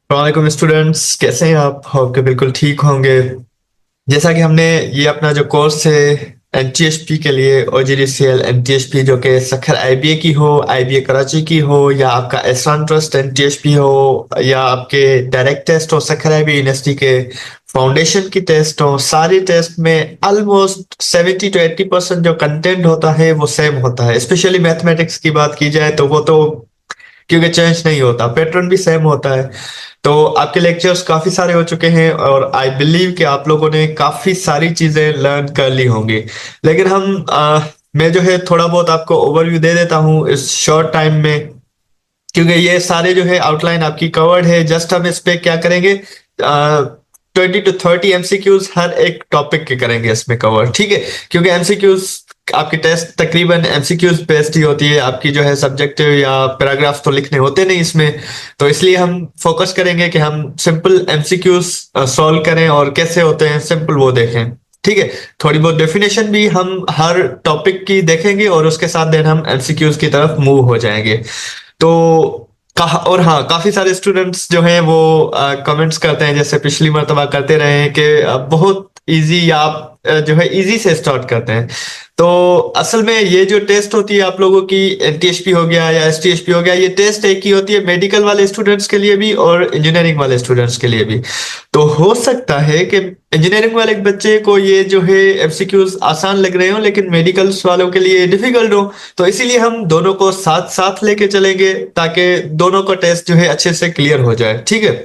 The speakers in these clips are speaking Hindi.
वालेकुम स्टूडेंट्स, कैसे हैं आप? होप के बिल्कुल ठीक होंगे। जैसा कि हमने ये अपना जो कोर्स है एनटीएसपी के लिए, ओजीडीसीएल एनटीएसपी, जो कि सखर आईबीए की हो, आईबीए कराची की हो, या आपका एहसान ट्रस्ट एनटीएसपी हो, या आपके डायरेक्ट टेस्ट हो सखर आईबीए यूनिवर्सिटी के फाउंडेशन की टेस्ट हो, सारी टेस्ट में ऑलमोस्ट 70 to 80% जो कंटेंट होता है वो सेम होता है। स्पेशली मैथमेटिक्स की बात की जाए तो वो तो क्योंकि चेंज नहीं होता, पैटर्न भी सेम होता है। तो आपके लेक्चर्स काफी सारे हो चुके हैं और आई बिलीव कि आप लोगों ने काफी सारी चीजें लर्न कर ली होंगी। लेकिन मैं जो है थोड़ा बहुत आपको ओवरव्यू दे देता हूँ इस शॉर्ट टाइम में, क्योंकि ये सारे जो है आउटलाइन आपकी कवर्ड है। जस्ट हम इस पे क्या करेंगे, 20 to 30 एमसीक्यूज हर एक टॉपिक के करेंगे इसमें कवर, ठीक है? क्योंकि एमसीक्यूज आपकी टेस्ट तकरीबन एमसीक्यूज बेस्ड ही होती है। आपकी जो है सब्जेक्टिव या पैराग्राफ तो लिखने होते नहीं इसमें, तो इसलिए हम फोकस करेंगे कि हम सिंपल एमसीक्यूज सॉल्व करें और कैसे होते हैं सिंपल वो देखें, ठीक है? थोड़ी बहुत डेफिनेशन भी हम हर टॉपिक की देखेंगे और उसके साथ देन हम एमसीक्यूज की तरफ मूव हो जाएंगे। तो और हाँ, काफी सारे स्टूडेंट्स जो हैं वो कमेंट्स करते हैं, जैसे पिछली मर्तबा करते रहे हैं, कि बहुत इजी, या आप जो है इजी से स्टार्ट करते हैं। तो असल में ये जो टेस्ट होती है आप लोगों की, एनटीएचपी हो गया या एसटीएचपी हो गया, ये टेस्ट एक ही होती है मेडिकल वाले स्टूडेंट्स के लिए भी और इंजीनियरिंग वाले स्टूडेंट्स के लिए भी। तो हो सकता है कि इंजीनियरिंग वाले बच्चे को ये जो है एमसीक्यूज आसान लग रहे हो, लेकिन मेडिकल्स वालों के लिए डिफिकल्ट हो। तो इसीलिए हम दोनों को साथ साथ लेके चलेंगे ताकि दोनों का टेस्ट जो है अच्छे से क्लियर हो जाए, ठीक है?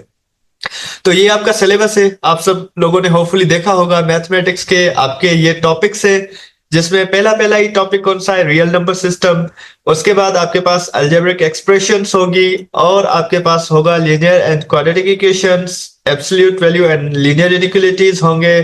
तो ये आपका सिलेबस है, आप सब लोगों ने होपफुली देखा होगा। मैथमेटिक्स के आपके ये टॉपिक्स है, जिसमें पहला पहला ही टॉपिक कौन सा है? Real number system. उसके बाद आपके पास अलजेब्रिक एक्सप्रेशंस होगी, और आपके पास होगा linear and quadratic equations, absolute value and linear inequalities होंगे,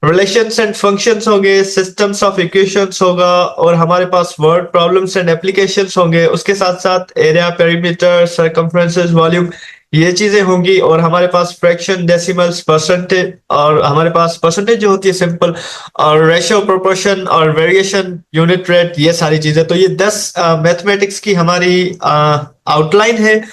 रिलेशंस एंड फंक्शंस होंगे, सिस्टम्स ऑफ इक्वेशंस होगा, और हमारे पास वर्ड प्रॉब्लम्स एंड एप्लीकेशंस होंगे। उसके साथ साथ एरिया, पेरीमीटर, सर्कमफ्रेंसेस, वॉल्यूम, ये चीजें होंगी। और हमारे पास फ्रैक्शन, डेसिमल्स, परसेंटेज, और हमारे पास परसेंटेज जो होती है सिंपल, और रेशियो, प्रोपोर्शन और वेरिएशन, यूनिट रेट, ये सारी चीजें। तो ये 10 मैथमेटिक्स की हमारी आउटलाइन है।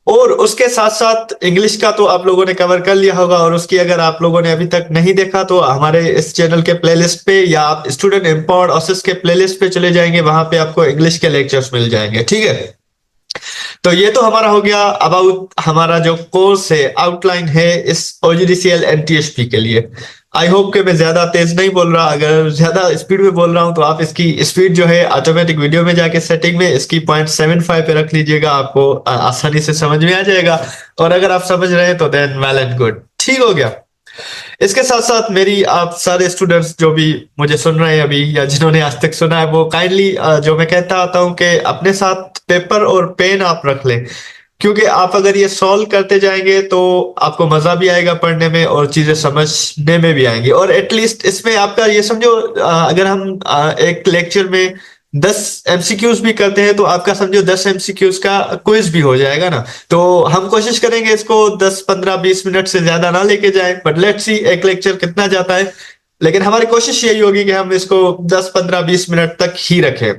और उसके साथ साथ इंग्लिश का तो आप लोगों ने कवर कर लिया होगा, और उसकी अगर आप लोगों ने अभी तक नहीं देखा तो हमारे इस चैनल के प्लेलिस्ट पे, या आप स्टूडेंट एम्पावर्ड ऑसिस के प्लेलिस्ट पे चले जाएंगे, वहां पे आपको इंग्लिश के लेक्चर्स मिल जाएंगे, ठीक है? तो ये तो हमारा हो गया अबाउट हमारा जो कोर्स है, आउटलाइन है इस ओजीडीसीएल एनटीएचपी के लिए। आई होप कि मैं ज्यादा तेज नहीं बोल रहा। अगर ज्यादा स्पीड में बोल रहा हूं तो आप इसकी स्पीड जो है ऑटोमेटिक वीडियो में जाके सेटिंग में इसकी 0.75 पे रख लीजिएगा, आपको आसानी से समझ में आ जाएगा। और अगर आप समझ रहे हैं तो देन वेल एंड गुड, ठीक हो गया। इसके साथ साथ मेरी आप सारे स्टूडेंट्स जो भी मुझे सुन रहे हैं अभी, या जिन्होंने आज तक सुना है, वो काइंडली जो मैं कहता आता हूँ कि अपने साथ पेपर और पेन आप रख लें। क्योंकि आप अगर ये सॉल्व करते जाएंगे तो आपको मजा भी आएगा पढ़ने में, और चीजें समझने में भी आएंगी। और एटलीस्ट इसमें आपका ये समझो, अगर हम एक लेक्चर में 10 एमसीक्यूज भी करते हैं तो आपका समझो 10 एमसीक्यूज का क्विज भी हो जाएगा ना। तो हम कोशिश करेंगे इसको 10, 15, 20 मिनट से ज्यादा ना लेके जाए, बट लेट्स सी एक लेक्चर कितना जाता है। लेकिन हमारी कोशिश यही होगी कि हम इसको 10, 15, 20 मिनट तक ही रखें,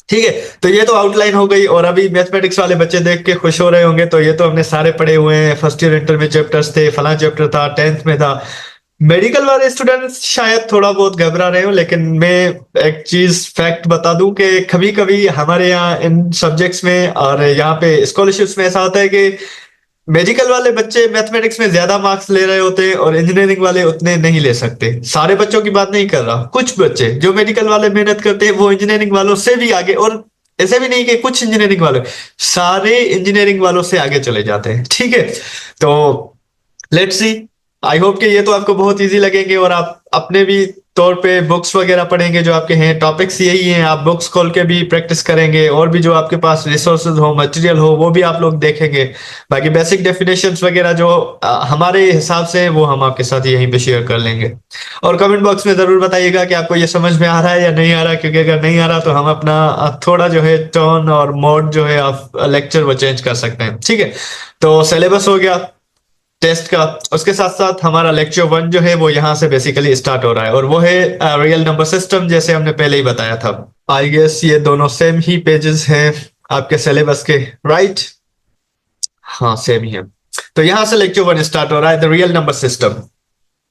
ठीक है? तो ये तो आउटलाइन हो गई। और अभी मैथमेटिक्स वाले बच्चे देख के खुश हो रहे होंगे, तो ये तो हमने सारे पढ़े हुए हैं, फर्स्ट ईयर इंटर में चैप्टर्स थे, फला चैप्टर था, 10th में था। मेडिकल वाले स्टूडेंट्स शायद थोड़ा बहुत घबरा रहे हो, लेकिन मैं एक चीज फैक्ट बता दूं कि कभी कभी हमारे यहाँ इन सब्जेक्ट्स में और यहाँ पे स्कॉलरशिप्स में ऐसा होता है कि मेडिकल वाले बच्चे मैथमेटिक्स में ज्यादा मार्क्स ले रहे होते हैं और इंजीनियरिंग वाले उतने नहीं ले सकते। सारे बच्चों की बात नहीं कर रहा, कुछ बच्चे जो मेडिकल वाले मेहनत करते हैं वो इंजीनियरिंग वालों से भी आगे, और ऐसे भी नहीं कि कुछ इंजीनियरिंग वाले, सारे इंजीनियरिंग वालों से आगे चले जाते हैं, ठीक है? तो लेट्स सी। आई होप कि ये तो आपको बहुत इजी लगेंगे, और आप अपने भी तौर पे बुक्स वगैरह पढ़ेंगे जो आपके हैं, टॉपिक्स यही हैं, आप बुक्स खोल के भी प्रैक्टिस करेंगे, और भी जो आपके पास रिसोर्सेज हो, मटेरियल हो, वो भी आप लोग देखेंगे। बाकी बेसिक डेफिनेशंस वगैरह जो हमारे हिसाब से हैं, वो हम आपके साथ यहीं पे शेयर कर लेंगे। और कमेंट बॉक्स में जरूर बताइएगा कि आपको ये समझ में आ रहा है या नहीं आ रहा, क्योंकि अगर नहीं आ रहा तो हम अपना थोड़ा जो है टोन और मोड जो है आप लेक्चर वो चेंज कर सकते हैं, ठीक है? तो सिलेबस हो गया टेस्ट का। उसके साथ साथ हमारा लेक्चर 1 जो है वो यहाँ से बेसिकली स्टार्ट हो रहा है, और वो है रियल नंबर सिस्टम, जैसे हमने पहले ही बताया था। आई गेस ये दोनों सेम ही पेजेस हैं आपके सिलेबस के, राइट? हाँ, सेम ही है। तो यहां से लेक्चर 1 स्टार्ट हो रहा है, the real number system.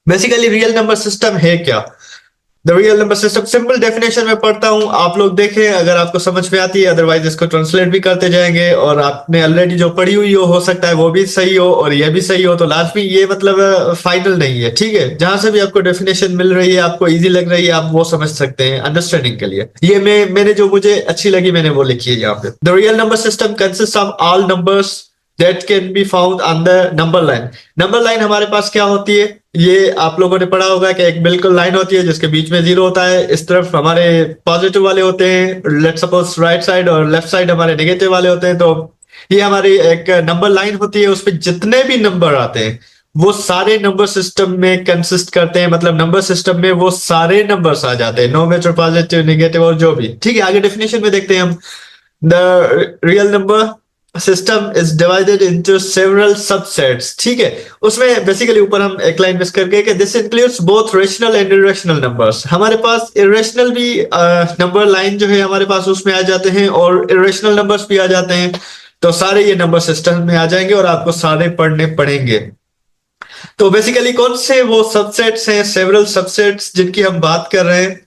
Basically real number system है क्या? The real number system simple definition में पढ़ता हूं, आप लोग देखें अगर आपको समझ में आती है, अदरवाइज इसको ट्रांसलेट भी करते जाएंगे। और आपने ऑलरेडी जो पढ़ी हुई हो सकता है वो भी सही हो और ये भी सही हो, तो लाजमी ये मतलब फाइनल नहीं है, ठीक है। जहां से भी आपको डेफिनेशन मिल रही है, आपको इजी लग रही है, आप वो समझ सकते हैं अंडरस्टैंडिंग के लिए। ये मैंने जो मुझे अच्छी लगी मैंने वो लिखी है यहाँ पे। The real number system consist of all numbers that can be found on the number line. Number line हमारे पास क्या होती है, ये आप लोगों ने पढ़ा होगा कि एक बिल्कुल लाइन होती है जिसके बीच में जीरो होता है, इस तरफ हमारे पॉजिटिव वाले होते हैं, लेट सपोज राइट साइड, और लेफ्ट साइड हमारे नेगेटिव वाले होते हैं। तो ये हमारी एक नंबर लाइन होती है, उस पर जितने भी नंबर आते हैं वो सारे नंबर सिस्टम में कंसिस्ट करते हैं, मतलब नंबर सिस्टम में वो सारे नंबर्स आ जाते हैं, नो मैटर पॉजिटिव नेगेटिव और जो भी, ठीक है। आगे डेफिनेशन में देखते हैं हम। The real number system is divided into several subsets, ठीक है। उसमें बेसिकली ऊपर हम एक लाइन मिस कर गए कि this includes both rational and irrational numbers. हमारे पास इरेशनल भी नंबर लाइन जो है हमारे पास उसमें आ जाते हैं और इरेशनल नंबर्स भी आ जाते हैं। तो सारे ये नंबर सिस्टम में आ जाएंगे और आपको सारे पढ़ने पड़ेंगे। तो बेसिकली कौन से वो सबसेट्स हैं, सेवरल सबसेट्स जिनकी हम बात कर रहे हैं,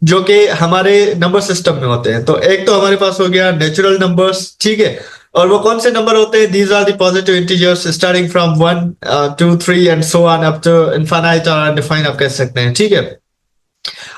जो कि हमारे नंबर सिस्टम में होते हैं। तो एक तो हमारे पास हो गया नेचुरल नंबर्स, ठीक है। और वो कौन से नंबर होते हैं? These are the positive integers starting from 1 2 3 and so on up to infinite और अनडिफाइंड आप कह सकते हैं, ठीक है।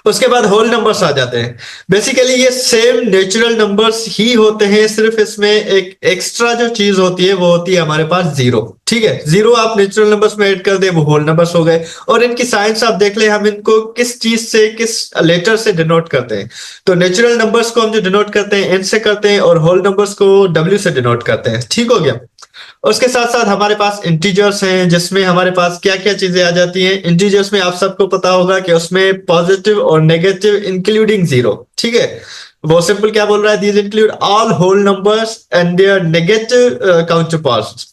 उसके बाद होल नंबर्स आ जाते हैं। बेसिकली ये सेम नेचुरल नंबर्स ही होते हैं, सिर्फ इसमें एक एक्स्ट्रा जो चीज होती है वो होती है हमारे पास जीरो, ठीक है। जीरो आप नेचुरल नंबर्स में ऐड कर दे वो होल नंबर्स हो गए। और इनकी साइंस आप देख ले, हम इनको किस चीज से, किस लेटर से डिनोट करते हैं। तो नेचुरल नंबर्स को हम जो डिनोट करते हैं एन से करते हैं और होल नंबर्स को डब्ल्यू से डिनोट करते हैं, ठीक हो गया। उसके साथ साथ हमारे पास इंटीजर्स हैं, जिसमें हमारे पास क्या क्या चीजें आ जाती हैं। इंटीजर्स में आप सबको पता होगा कि उसमें पॉजिटिव और नेगेटिव इंक्लूडिंग जीरो, ठीक है। वो सिंपल क्या बोल रहा है, these include all whole numbers and their negative counterparts.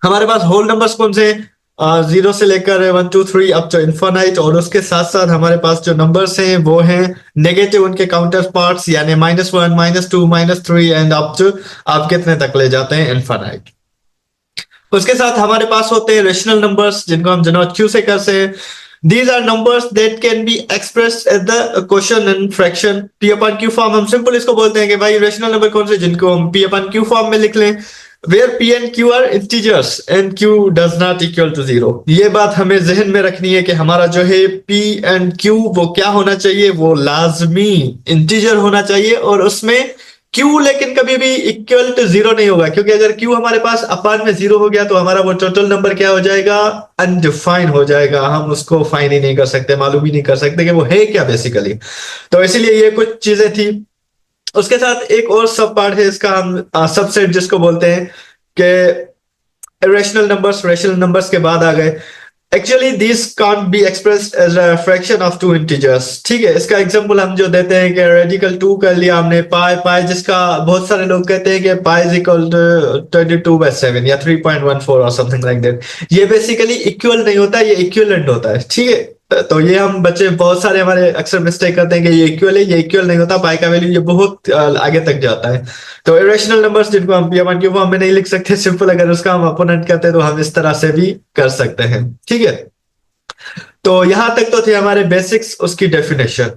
हमारे पास होल नंबर्स कौन से? जीरो से लेकर 1 2 3 अप टू इनफाइनाइट। और उसके साथ साथ हमारे पास जो नंबर्स हैं वो हैं नेगेटिव, उनके काउंटर पार्ट्स, यानी -1 -2 -3 एंड अप टू आप कितने तक ले जाते हैं, इनफाइनाइट। उसके साथ हमारे पास होते हैं रेशनल नंबर्स, जिनको हम जनोट क्यू से करते हैं। These are numbers that can be expressed as the quotient and fraction p upon q form. हम सिंपल इसको बोलते हैं कि भाई रेशनल नंबर कौन से जिनको हम p upon q फॉर्म में लिख लें, where p and q are integers and q does not equal to 0। ये बात हमें जहन में रखनी है कि हमारा जो है p and q वो क्या होना चाहिए, वो लाजमी इंटीजर होना चाहिए। और उसमें Q लेकिन कभी भी इक्वल टू 0 नहीं होगा, क्योंकि अगर Q हमारे पास अपान में 0 हो गया तो हमारा वो टोटल नंबर क्या हो जाएगा, अनडिफाइन हो जाएगा। हम उसको फाइन ही नहीं कर सकते, मालूम ही नहीं कर सकते कि वो है क्या बेसिकली। तो इसीलिए ये कुछ चीजें थी। उसके साथ एक और सब पार्ट है इसका, हम सबसेट जिसको बोलते हैं कि रेशनल नंबर्स। रेशनल नंबर्स के बाद आ गए actually this can't be expressed as a fraction of two integers, ठीक है। इसका एग्जांपल हम जो देते हैं कि रेडिकल 2 कर लिया हमने, पाई पाई जिसका बहुत सारे लोग कहते हैं कि पाई इज इक्वल टू 22/7 या 3.14 और समथिंग लाइक दैट। ये बेसिकली इक्वल नहीं होता, ये इक्विवेलेंट होता है, ठीक है। तो ये हम बच्चे बहुत सारे हमारे अक्सर मिस्टेक करते हैं कि ये इक्वल है, ये इक्वल नहीं होता। पाई का वैल्यू ये बहुत आगे तक जाता है। तो इरेशनल नंबर्स जिनको हम p/q क्यू फॉर्म में नहीं लिख सकते, सिंपल अगर उसका हम अपोनेंट करते हैं तो हम इस तरह से भी कर सकते हैं, ठीक है। तो यहां तक तो थे हमारे बेसिक्स, उसकी डेफिनेशन,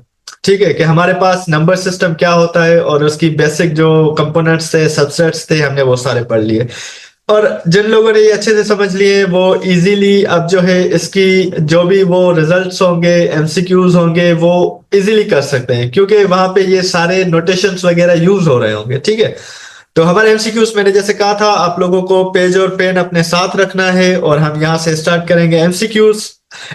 ठीक है, कि हमारे पास नंबर सिस्टम क्या होता है और उसकी बेसिक जो कंपोनेंट्स थे, सबसेट्स थे, हमने वो सारे पढ़ लिए। और जिन लोगों ने ये अच्छे से समझ लिए वो इजीली अब जो है इसकी जो भी वो रिजल्ट्स होंगे, एमसीक्यूज होंगे, वो इजीली कर सकते हैं, क्योंकि वहां पे ये सारे नोटेशंस वगैरह यूज हो रहे होंगे, ठीक है। तो हमारे एमसीक्यूज मैंने जैसे कहा था, आप लोगों को पेज और पेन अपने साथ रखना है और हम यहाँ से स्टार्ट करेंगे एमसीक्यूज।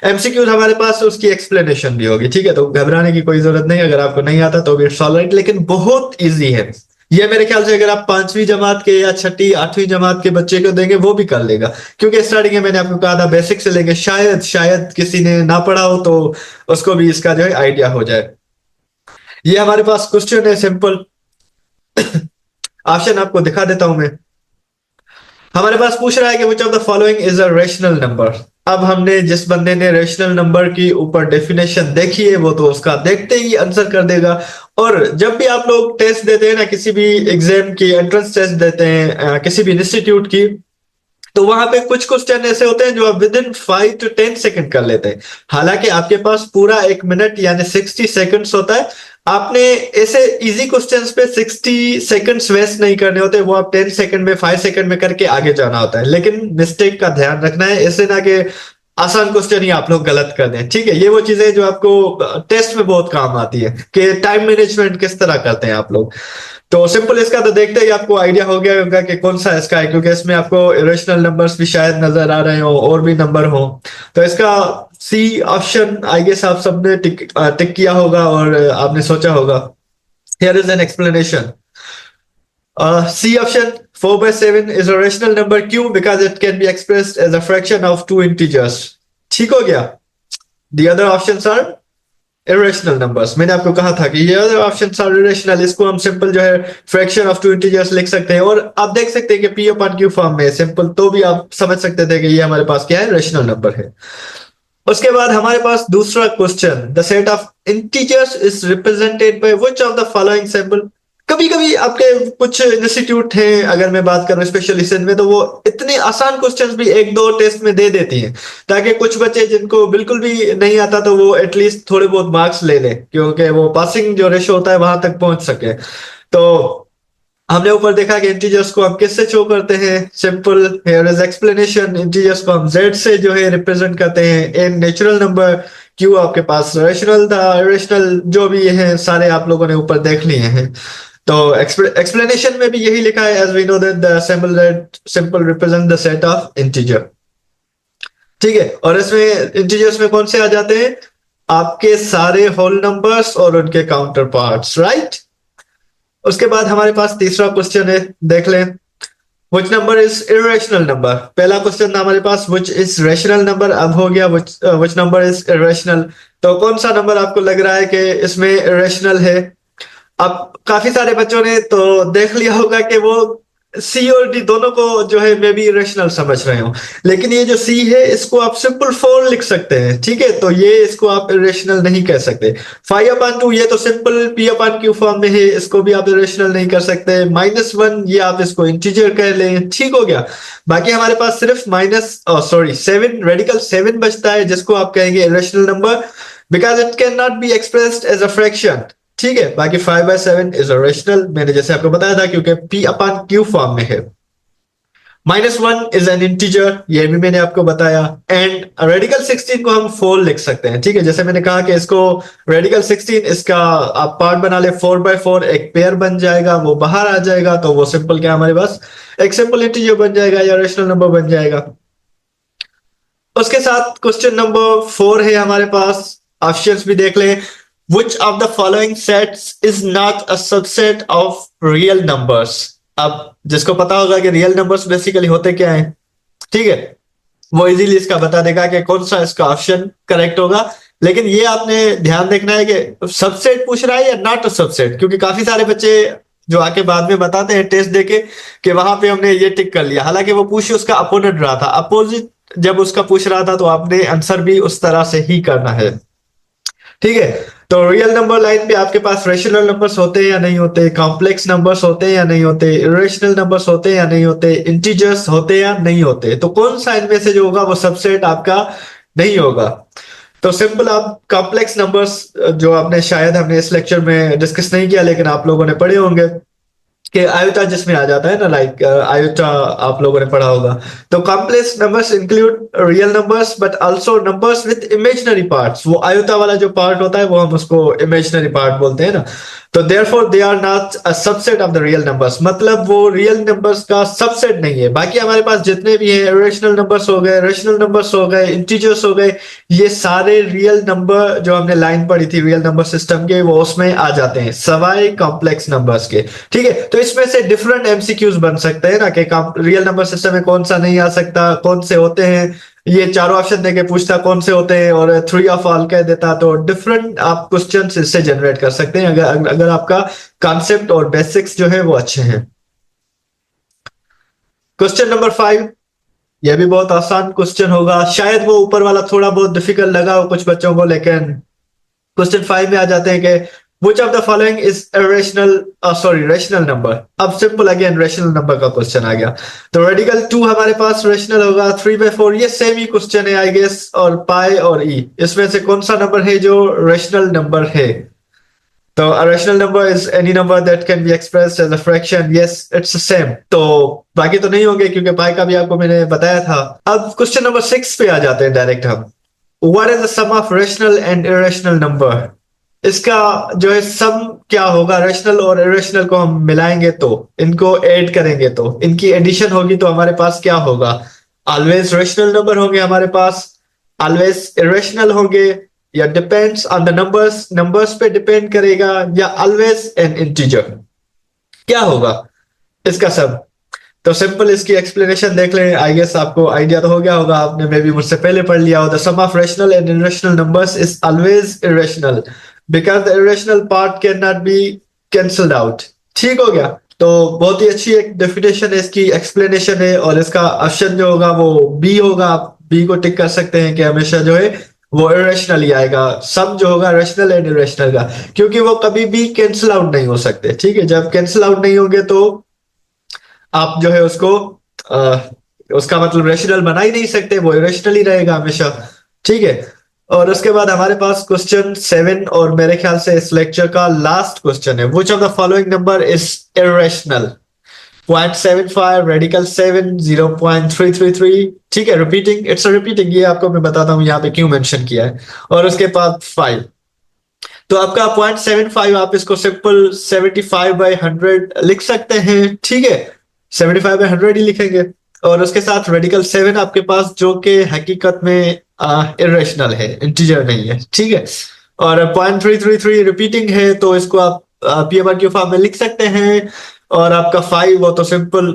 एमसीक्यूज हमारे पास उसकी एक्सप्लेनेशन भी होगी, ठीक है। तो घबराने की कोई जरूरत नहीं, अगर आपको नहीं आता तो भी इट्स ऑलराइट, लेकिन बहुत इजी है ये। मेरे ख्याल से अगर आप 5वीं जमात के या 6ठी 8वीं जमात के बच्चे को देंगे वो भी कर लेगा, क्योंकि स्टार्टिंग में मैंने आपको कहा था बेसिक से लेके शायद किसी ने ना पढ़ा हो तो उसको भी इसका जो है आइडिया हो जाए। ये हमारे पास क्वेश्चन है सिंपल। ऑप्शन आपको दिखा देता हूं मैं। हमारे पास पूछ रहा है कि which of the following is a rational number. अब हमने जिस बंदे ने रेशनल नंबर की ऊपर डेफिनेशन देखी है वो तो उसका देखते ही आंसर कर देगा। और जब भी आप लोग टेस्ट देते हैं ना, किसी भी एग्जाम की एंट्रेंस टेस्ट देते हैं किसी भी इंस्टीट्यूट की, तो वहां पे कुछ क्वेश्चन ऐसे होते हैं जो आप विद इन 5 to 10 सेकंड कर लेते हैं। हालांकि आपके पास पूरा 1 मिनट यानी 60 सेकंड्स होता है। आपने ऐसे इजी क्वेश्चंस पे 60 सेकंड्स वेस्ट नहीं करने होते, वो आप 10 सेकंड में 5 सेकंड में करके आगे जाना होता है। लेकिन मिस्टेक का ध्यान रखना है, ऐसे ना कि आसान क्वेश्चन ही आप लोग गलत कर दें। ठीक है, ये वो चीजें जो आपको टेस्ट में बहुत काम आती है कि टाइम मैनेजमेंट किस तरह करते हैं आप लोग। तो सिंपल इसका तो देखते ही आपको आइडिया हो गया होगा कि कौन सा इसका है, क्योंकि इसमें आपको इरेशनल नंबर्स भी शायद नजर आ रहे हो और भी नंबर हो। तो इसका सी ऑप्शन आई गेस आप सबने टिक किया होगा और आपने सोचा होगा। Here is an explanation. C option 4 by 7 is a rational number क्यों? Because it can be expressed as a fraction of two integers। ठीक हो गया। The other options are irrational numbers। मैंने आपको कहा था कि ये other options are irrational, इसको हम सिंपल जो है fraction of two integers लिख सकते हैं। और आप देख सकते हैं कि P upon Q फॉर्म में सिंपल, तो भी आप समझ सकते थे कि ये हमारे पास क्या है, रेशनल नंबर है। उसके बाद हमारे पास दूसरा question, the set of integers is represented by which of the following symbol. कभी कभी आपके कुछ इंस्टीट्यूट हैं, अगर मैं बात करूं स्पेशली सिंध में, तो वो इतने आसान क्वेश्चंस भी एक दो टेस्ट में दे देती हैं, ताकि कुछ बच्चे जिनको बिल्कुल भी नहीं आता तो वो एटलीस्ट थोड़े बहुत मार्क्स ले लें, क्योंकि वो पासिंग जो रेशो होता है वहां तक पहुंच सके। तो हमने ऊपर देखा कि इंटीजर्स को हम किससे शो करते हैं, simple, here is explanation. Integers को हम जेड से जो है रिप्रेजेंट करते हैं। एन नेचुरल नंबर, क्यू आपके पास रेशनल था, रेशनल जो भी है सारे आप लोगों ने ऊपर देख लिए हैं। तो एक्सप्लेनेशन में भी यही लिखा है, as we know that the simple represent the set of integer. ठीक है, और इसमें इंटीजर्स में कौन से आ जाते हैं, आपके सारे होल नंबर्स और उनके काउंटर पार्ट्स, राइट। उसके बाद हमारे पास तीसरा क्वेश्चन है, देख लें। Which number is irrational number. पहला क्वेश्चन था हमारे पास विच इज रेशनल नंबर, अब हो गया विच नंबर इज इरेशनल। तो कौन सा नंबर आपको लग रहा है कि इसमें इरेशनल है। अब काफी सारे बच्चों ने तो देख लिया होगा कि वो सी और डी दोनों को जो है मे बी इरेशनल समझ रहे हो, लेकिन ये जो सी है इसको आप सिंपल 4 लिख सकते हैं। ठीक है, तो ये इसको आप इरेशनल नहीं कह सकते। 5/2 ये तो सिंपल P/Q फॉर्म में है, इसको भी आप इरेशनल नहीं कर सकते। -1 ये आप इसको इंटीजर कह लें, ठीक हो गया। बाकी हमारे पास सिर्फ 7 रेडिकल 7 बचता है, जिसको आप कहेंगे irrational number, because it cannot be expressed as a fraction. ठीक है, बाकी 5/7 इज रेशनल, मैंने जैसे आपको बताया था, क्योंकि P/Q फॉर्म में है। -1 इज एन इंटीजर, ये भी मैंने आपको बताया। एंड रेडिकल 16 को हम 4 लिख सकते हैं। ठीक है, जैसे मैंने कहा कि इसको रेडिकल 16 इसका आप पार्ट बना ले, 4/4 एक पेयर बन जाएगा, वो बाहर आ जाएगा, तो वो सिंपल क्या हमारे पास एक सिंपल इंटीजर बन जाएगा या रेशनल नंबर बन जाएगा। उसके साथ क्वेश्चन नंबर 4 है हमारे पास, ऑप्शंस भी देख लें। Which of the following sets is not a subset of real numbers। अब जिसको पता होगा कि रियल नंबर्स बेसिकली होते क्या हैं, ठीक है, वो इजीली इसका बता देगा कि कौन सा इसका ऑप्शन करेक्ट होगा। लेकिन ये आपने ध्यान देखना है कि सबसेट पूछ रहा है या नॉट अ सबसेट, क्योंकि काफी सारे बच्चे जो आके बाद में बताते हैं टेस्ट देके कि वहां पे हमने ये टिक कर लिया, हालांकि वो पूछ उसका अपोनेंट रहा था। अपोजिट जब उसका पूछ रहा था तो आपने आंसर भी उस तरह से ही करना है। ठीक है, तो रियल नंबर लाइन पे आपके पास रेशनल नंबर्स होते हैं या नहीं होते, कॉम्प्लेक्स नंबर्स होते हैं या नहीं होते, इरेशनल नंबर्स होते हैं या नहीं होते, इंटीजर्स होते हैं या नहीं होते। तो कौन सा इनमें से जो होगा वो सबसेट आपका नहीं होगा। तो सिंपल आप कॉम्प्लेक्स नंबर्स, जो आपने शायद हमने इस लेक्चर में डिस्कस नहीं किया लेकिन आप लोगों ने पढ़े होंगे कि आयोटा जिसमें आ जाता है ना, लाइक आयोटा आप लोगों ने पढ़ा होगा। तो complex numbers include real numbers but also numbers with imaginary parts. वो आयोटा वाला जो पार्ट होता है वो हम उसको इमेजिनरी पार्ट बोलते हैं ना। तो therefore they are not a subset of the real numbers, मतलब वो रियल नंबर्स का सबसेट नहीं है। बाकी हमारे पास जितने भी हैं, इरेशनल नंबर्स हो गए, रेशनल नंबर्स हो गए, इंटीजर्स हो गए, ये सारे रियल नंबर जो हमने लाइन पढ़ी थी रियल नंबर सिस्टम के, वो उसमें आ जाते हैं सवाए कॉम्प्लेक्स नंबर्स के। ठीक है, तो इसमें से डिफरेंट एमसीक्यूज बन सकते हैं ना, कि रियल नंबर सिस्टम में कौन सा नहीं आ सकता, कौन से होते हैं। ये चारों ऑप्शन देके पूछता कौन से होते हैं और 3 ऑफ ऑल कह देता, तो डिफरेंट आप क्वेश्चन इससे जनरेट कर सकते हैं अगर अगर आपका कॉन्सेप्ट और बेसिक्स जो है वो अच्छे हैं। क्वेश्चन नंबर 5, यह भी बहुत आसान क्वेश्चन होगा, शायद वो ऊपर वाला थोड़ा बहुत डिफिकल्ट लगा हो कुछ बच्चों को, लेकिन क्वेश्चन 5 में आ जाते हैं कि Which of the following is irrational, sorry, rational number? अब सिंपल अगेन रेशनल नंबर का क्वेश्चन आ गया। तो रेडिकल 2 हमारे पास रेशनल होगा, 3/4 ये सेम ही क्वेश्चन है आई गेस, और पाई और ई, इसमें से कौन सा नंबर है जो रेशनल नंबर है? तो a rational number is any number that can be expressed as a fraction. Yes, it's the same. तो बाकी तो नहीं होंगे क्योंकि पाई का भी आपको मैंने बताया था। अब क्वेश्चन नंबर 6 पे आ जाते हैं डायरेक्ट हम। What is the sum of rational and irrational number? इसका जो है सम क्या होगा? रेशनल और इरेशनल को हम मिलाएंगे तो, इनको ऐड करेंगे तो, इनकी एडिशन होगी तो हमारे पास क्या होगा? ऑलवेज रेशनल नंबर होंगे हमारे पास, ऑलवेज इरेशनल होंगे, या depends on the numbers, numbers पे डिपेंड करेगा, या ऑलवेज एन इंटीजर? क्या होगा इसका सब? तो सिंपल इसकी एक्सप्लेनेशन देख लें, आई गेस आपको आइडिया तो हो गया होगा, आपने मे बी मुझसे पहले पढ़ लिया हो। The sum of rational and irrational numbers is always irrational because the irrational part cannot be cancelled out. ठीक हो गया? तो बहुत ही अच्छी एक डेफिनेशन है, इसकी एक्सप्लेनेशन है, और इसका ऑप्शन जो होगा वो बी होगा। आप बी को टिक कर सकते हैं कि हमेशा जो है वो इरेशनल ही आएगा, सम जो होगा रेशनल एंड इरेशनल का, क्योंकि वो कभी भी कैंसिल आउट नहीं हो सकते। ठीक है? जब कैंसिल आउट नहीं होंगे तो आप जो है उसको उसका मतलब रेशनल बना ही नहीं सकते, वो इरेशनल ही रहेगा हमेशा। ठीक है? और उसके बाद हमारे पास क्वेश्चन 7 और मेरे ख्याल से इस लेक्चर का लास्ट क्वेश्चन है। Which of the following number is irrational? 0.75, radical 7, 0.333। ठीक है? रिपीटिंग, इट्स रिपीटिंग, ये आपको मैं बताता हूं यहाँ पे क्यों मेंशन किया है। और उसके बाद 5। तो आपका 0.75 आप इसको सिंपल 75/100 लिख सकते हैं। ठीक है? 75/100 ही लिखेंगे। और उसके साथ रेडिकल 7 आपके पास, जो कि हकीकत में इरेशनल है, इंटीजर नहीं है। ठीक है? और 0.333 रिपीटिंग है, तो इसको आप PMR फॉर्म में लिख सकते हैं। और आपका 5 वो तो सिंपल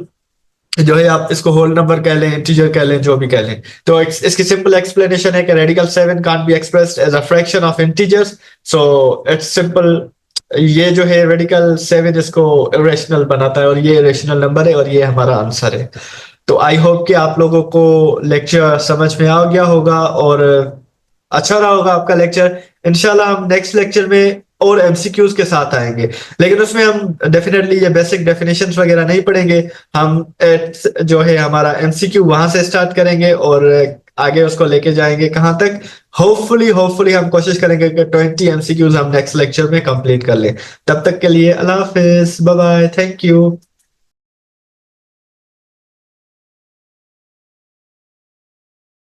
जो है, आप इसको होल नंबर कह लें, इंटीजर कह लें, जो भी कह लें। तो इसकी सिंपल एक्सप्लेनेशन है कि radical 7 can't be expressed as a fraction of integers, so it's simple. ये जो है रेडिकल 7 इसको इरेशनल बनाता है, और ये इरेशनल नंबर है, और ये हमारा आंसर है। तो आई होप कि आप लोगों को लेक्चर समझ में आ गया होगा और अच्छा रहा होगा आपका लेक्चर। इंशाल्लाह हम नेक्स्ट लेक्चर में और एमसीक्यूज के साथ आएंगे, लेकिन उसमें हम डेफिनेटली ये बेसिक डेफिनेशंस वगैरह नहीं पढ़ेंगे। हम जो है हमारा एमसीक्यू वहां से स्टार्ट करेंगे और आगे उसको लेके जाएंगे कहां तक? होपफुली हम कोशिश करेंगे कि 20 एमसीक्यूज हम नेक्स्ट लेक्चर में कंप्लीट कर लें। तब तक के लिए अल्लाह हाफिज, बाय बाय, थैंक यू।